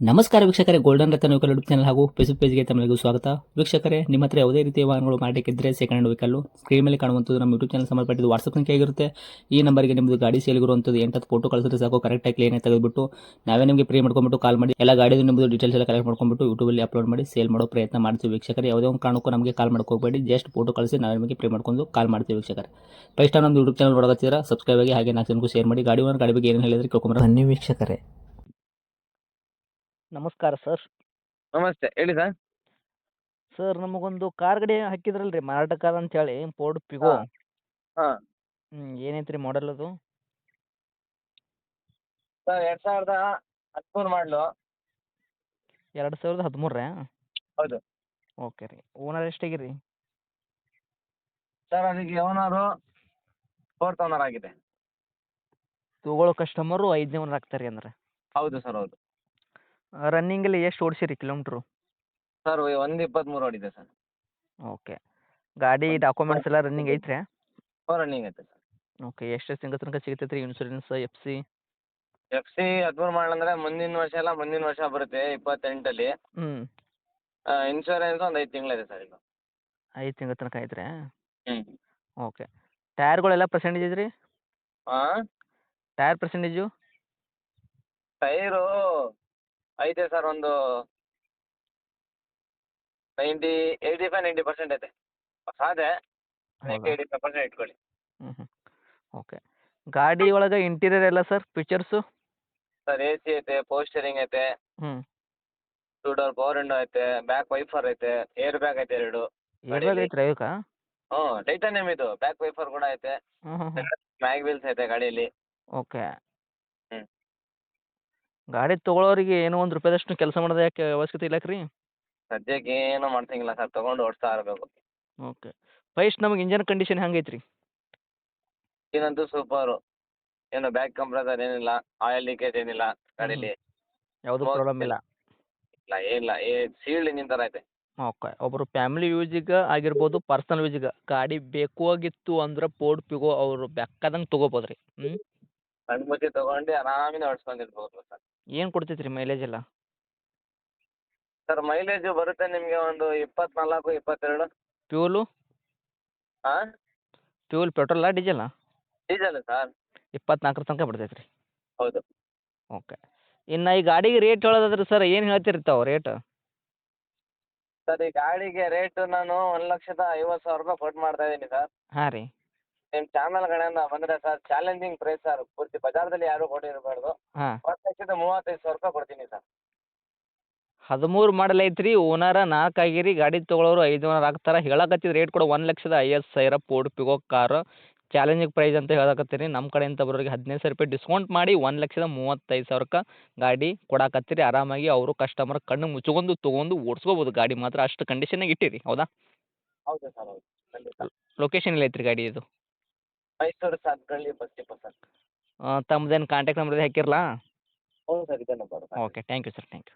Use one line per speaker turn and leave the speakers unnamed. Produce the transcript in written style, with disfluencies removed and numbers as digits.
ನಮಸ್ಕಾರ ವೀಕ್ಷಕರೇ, ಗೋಲ್ಡನ್ ರತ್ನ vehicle YouTube channel ಹಾಗೂ ಫೇಸ್ಬುಕ್ ಪೇಜ್ಗೆ ತಮಗೂ ಸ್ವಾಗತ. ವೀಕ್ಷಕರೇ, ನಿಮ್ಮ ಹತ್ರ ಯಾವುದೇ ರೀತಿಯ ವಾಹನಗಳು ಮಾರಾಟಕ್ಕಿದ್ದರೆ ಸೆಕೆಂಡ್ ಹ್ಯಾಂಡ್ ವೆಹಿಕಲ್ ಸ್ಕ್ರೀನ್ ಮೇಲೆ ಕಾಣುವಂಥದ್ದು ನಮ್ಮ ಯೂಟ್ಯೂಬ್ ಚಾನಲ್ ಸಂಬಂಧಪಟ್ಟಿದ್ದು ವಾಟ್ಸಪ್ ಸಂಖ್ಯೆ ಆಗಿರುತ್ತೆ. ಈ ನಂಬರ್ಗೆ ನಿಮ್ಮದು ಗಾಡಿ ಸೇಲ್ಗಿರುವಂಥದ್ದು 8 ಫೋಟೋ ಕಳಿಸಿದ್ರೆ ಸಾಕು, ಕರೆಕ್ಟಾಗಿ ಕ್ಲೀನಾಗಿ ತೆಗೆದುಬಿಟ್ಟು ನಾವೇ ನಿಮಗೆ ಪ್ರೀ ಮಾಡ್ಕೊಂಡ್ಬಿಟ್ಟು ಕಾಲ್ ಮಾಡಿ ಎಲ್ಲ ಗಾಡಿದು ನಿಮ್ಮದು ಡೀಟೇಲ್ಸ್ ಎಲ್ಲ ಕಲೆಕ್ಟ್ ಮಾಡ್ಕೊಂಡ್ಬಿಟ್ಟು ಯೂಟ್ಯೂಬಲ್ಲಿ ಅಪ್ಲೋಡ್ ಮಾಡಿ ಸೇಲ್ ಮಾಡೋ ಪ್ರಯತ್ನ ಮಾಡ್ತೀವಿ ವೀಕ್ಷಕರೇ. ಯಾವುದೇ ಒಂದು ಕಾರಣಕ್ಕೂ ನಮಗೆ ಕಾಲ್ ಹೋಗಬೇಡಿ, ಜಸ್ಟ್ ಫೋಟೋ ಕಳಿಸಿ ನಾವೇ ನಿಮಗೆ ಪ್ರೀ ಮಾಡ್ಕೊಂಡು ಕಾಲ್ ಮಾಡ್ತೀವಿ ವೀಕ್ಷಕರೇ. ಫಸ್ಟ್ ಟೈಮ್ ನಮ್ಮ ಯೂಟ್ಯೂಬ್ ಚಾನಲ್ ನೋಡೋತ್ತಿರ ಸಬ್ಸ್ಕ್ರೈಬ್ ಆಗಿ ಹಾಗೆ 4 ಜನಕ್ಕೂ ಶೇರ್ ಮಾಡಿ. ಗಾಡಿ ಬಗ್ಗೆ ಏನು ಹೇಳಿದ್ರೆ ಕೇಳ್ಕೊಂಬರ ಬನ್ನಿ ವೀಕ್ಷಕರೇ.
ನಮಸ್ಕಾರ ಸರ್.
ನಮಸ್ತೆ, ಹೇಳಿ ಸರ್.
ಸರ್ ನಮಗೊಂದು ಕಾರ್ ಗಾಡಿ ಹಾಕಿದ್ರಲ್ರಿ ಮಾರಾಟಕ್ಕಾದ ಅಂತೇಳಿ, ಫೋರ್ಡ್ ಪಿಗೋ.
ಹಾಂ ಹಾಂ
ಏನೈತ್ರಿ ಮಾಡೆಲ್ ಅದು?
ಸರ್ 2013 ಮಾಡಲು.
2013
ಹೌದು
ಓಕೆ ರೀ. ಓನರ್ ಎಷ್ಟಾಗಿರಿ?
ಸರ್, ಅದಕ್ಕೆ ಓನರು 4th ಓನರ್ ಆಗಿದೆ.
ತಗೊಳ್ಳೋ ಕಸ್ಟಮರು 5ನೇ ಓನರ್ ಆಗ್ತಾರೆ ಅಂದ್ರೆ.
ಹೌದು ಸರ್, ಹೌದು
ರನ್ನಿಂಗಲ್ಲಿ ಎಷ್ಟು ಓಡಿಸಿರಿ ಕಿಲೋಮೀಟ್ರು?
ಸರ್. 123 ಓಡಿದೆ ಸರ್.
ಓಕೆ. ಗಾಡಿ ಡಾಕ್ಯುಮೆಂಟ್ಸ್ ಎಲ್ಲ ರನ್ನಿಂಗ್ ಐತ್ರಿ?
ರನ್ನಿಂಗ್ ಐತೆ ಸರ್.
ಓಕೆ. ಎಷ್ಟು ತಿಂಗಳ ತನಕ ಸಿಗ್ತೈತೆ ರೀ ಇನ್ಶೂರೆನ್ಸ್, ಎಫ್ ಸಿ?
FC 13 ಮಾಡಲಂದ್ರೆ ಮುಂದಿನ ವರ್ಷ ಬರುತ್ತೆ 28ಅಲ್ಲಿ.
ಹ್ಞೂ.
ಇನ್ಶೂರೆನ್ಸ್ ಒಂದು 5 ತಿಂಗಳಿದೆ ಸರ್ ಈಗ.
5 ತಿಂಗಳ ತನಕ ಐತ್ರಿ?
ಹ್ಞೂ.
ಓಕೆ. ಟೈರ್ಗಳೆಲ್ಲ ಪರ್ಸೆಂಟೇಜ್ ಐತ್ರಿ?
ಹಾಂ,
ಟೈರ್ ಪರ್ಸೆಂಟೇಜು?
ಟೈರು ಐತೆ ಸರ್, ಒಂದು 85-90% ಐತೆ. ಅದೇ
ಹೌದಾ?
85% ಇಟ್ಕೊಳ್ಳಿ.
ಹ್ಞೂ ಹ್ಞೂ. ಓಕೆ. ಗಾಡಿ ಒಳಗೆ ಇಂಟೀರಿಯರ್ ಎಲ್ಲ ಸರ್ ಫೀಚರ್ಸು?
ಸರ್, AC ಐತೆ, ಪವರ್ ಸ್ಟೇರಿಂಗ್ ಐತೆ,
ಹ್ಞೂ.
2 ಡೋರ್ ಪವರ್ ವಿಂಡೋ ಐತೆ, ಬ್ಯಾಕ್ ವೈಫರ್ ಐತೆ, ಏರ್ ಬ್ಯಾಗ್ ಐತೆ 2
ಏರ್ ಬ್ಯಾಗ್
ಗಾಡೀಲಿ.
ಐತ್ರಿ ಅವಕ್ಕೆ?
ಹ್ಞೂ, ಟೈಟಾನಿಯಮ್ ಇದು. ಬ್ಯಾಕ್ ವೈಫರ್ ಕೂಡ ಐತೆ.
ಹ್ಞೂ ಹ್ಞೂ ಹ್ಞೂ.
ಮ್ಯಾಗ್ ವೀಲ್ಸ್ ಐತೆ ಗಾಡೀಲಿ.
ಓಕೆ.
ಹ್ಞೂ.
ಗಾಡಿ ತೊಗೊಳೋರಿಗೆ ಏನೋ ಒಂದು ರೂಪಾಯಿದಷ್ಟು ಕೆಲಸ ಮಾಡೋದು ಯಾಕೆ ಅವಶ್ಯಕತೆ ಇಲ್ಲ ರೀ?
ಸದ್ಯಕ್ಕೆ ಏನು ಮಾಡ್ಸಂಗಿಲ್ಲ ಸರ್, ತೊಗೊಂಡು ಓಡಿಸ್ತಾ ಇರಬೇಕು.
ಓಕೆ. ಫಸ್ಟ್ ನಮಗೆ ಇಂಜನ್ ಕಂಡೀಷನ್ ಹೆಂಗೈತೆ ರೀ?
ಇನ್ನಂತೂ ಸೂಪರು. ಏನು ಬ್ಯಾಕ್ ಕಂಪ್ರೆಸರ್ ಏನಿಲ್ಲ, ಆಯಿಲ್ ಲೀಕೇಜ್ ಏನಿಲ್ಲ
ಹ್ಞೂ ಹ್ಞೂ.
ಗಾಡೀಲಿ.
ಯಾವುದೂ ಪ್ರಾಬ್ಲಮ್ ಇಲ್ಲ?
ಇಲ್ಲ, ಏನಿಲ್ಲ. ಸೀಲ್ಡ್ ಇಂಜಿನ್ ಥರ ಐತೆ.
ಓಕೆ. ಒಬ್ಬರು ಫ್ಯಾಮಿಲಿ ಯೂಸಿಗೆ ಆಗಿರ್ಬೋದು, ಪರ್ಸನಲ್ ಯೂಸಿಗೆ ಗಾಡಿ ಬೇಕಾಗಿತ್ತು ಅಂದ್ರೆ ಫೋರ್ಡ್ ಪಿಗೋ ಅವರು ಬೇಕಾದಂಗೆ ತೊಗೋಬೋದು ರೀ. ಹ್ಞೂ.
ಕಣ್ಣು ಮುಚ್ಚಿ ತೊಗೊಂಡು ಆರಾಮಿನ ಓಡಿಸ್ಕೊಂಡಿರ್ಬೋದು ಸರ್.
ಏನು ಕೊಡ್ತೈತೆ ರೀ ಮೈಲೇಜ್ ಎಲ್ಲ?
ಸರ್, ಮೈಲೇಜು ಬರುತ್ತೆ ನಿಮಗೆ ಒಂದು 24-22.
ಫ್ಯೂಲು?
ಹಾಂ,
ಫ್ಯೂಲ್ ಪೆಟ್ರೋಲಾ ಡೀಸೆಲಾ?
Diesel sir.
24 ತನಕ ಬಿಡ್ತೈತೆ ರೀ?
ಹೌದು
ಓಕೆ. ಇನ್ನು ಈ ಗಾಡಿಗೆ ರೇಟ್ ಹೇಳೋದಾದ್ರೆ ಸರ್ ಏನು ಹೇಳ್ತೀರಿ ತಾವು ರೇಟ್?
ಸರ್, ಈ ಗಾಡಿಗೆ ರೇಟು ನಾನು 1,50,000 ರೂಪಾಯಿ ಕೊಟ್ಟು ಮಾಡ್ತಾ ಇದ್ದೀನಿ ಸರ್.
ಹಾಂ ರೀ.
ನಿಮ್ಮ ಚಾನಲ್ ಕಡೆಯಿಂದ ಬಂದರೆ ಸರ್, ಚಾಲೆಂಜಿಂಗ್ ಪ್ರೈಸ್ ಸರ್. ಪೂರ್ತಿ ಬಜಾರ್ದಲ್ಲಿ ಯಾರೂ ಕೊಟ್ಟಿರಬಾರ್ದು.
ಹಾಂ.
1,35,000 ರೂಪಾಯಿ ಕೊಡ್ತೀನಿ ಸರ್.
13 ಮಾಡಲ್ ಐತ್ರಿ. ಓನರ 4 ಆಗಿರಿ. ಗಾಡಿ ತೊಗೊಳೋರು 5 ಓನರ್ ಆಗ್ತಾರೆ. ಹೇಳಕತ್ತಿದ ರೇಟ್ ಕೂಡ 1,50,000 ಫೋರ್ಡ್ ಪಿಗೋ ಕಾರು. ಚಾಲೆಂಜಿಂಗ್ ಪ್ರೈಸ್ ಅಂತ ಹೇಳಕತ್ತೀರಿ. ನಮ್ಮ ಕಡೆಯಿಂದ ಬರೋರಿಗೆ 15,000 ರೂಪಾಯಿ ಡಿಸ್ಕೌಂಟ್ ಮಾಡಿ 1,35,000ಕ್ಕೆ ಗಾಡಿ ಕೊಡಾಕತ್ತೀರಿ. ಆರಾಮಾಗಿ ಅವರು ಕಸ್ಟಮರ್ ಕಣ್ಣು ಮುಚ್ಕೊಂಡು ತೊಗೊಂಡು ಓಡಿಸ್ಕೋಬೋದು. ಗಾಡಿ ಮಾತ್ರ ಅಷ್ಟು ಕಂಡೀಷನ್ನಾಗ ಇಟ್ಟಿರಿ, ಹೌದಾ?
ಹೌದು ಸರ್, ಹೌದು ಖಂಡಿತ.
ಲೊಕೇಶನ್ ಎಲ್ಲ ಐತ್ರಿ ಗಾಡಿ ಇದು?
Mysuru Sathagalli bus depot sir.
ತಮ್ಮದೇನು ಕಾಂಟ್ಯಾಕ್ಟ್ ನಂಬರ್ ಹಾಕಿರಲಾ?
ಹೌದು ಸರ್, ಇದೆ number.
Okay. Thank you sir. Thank you.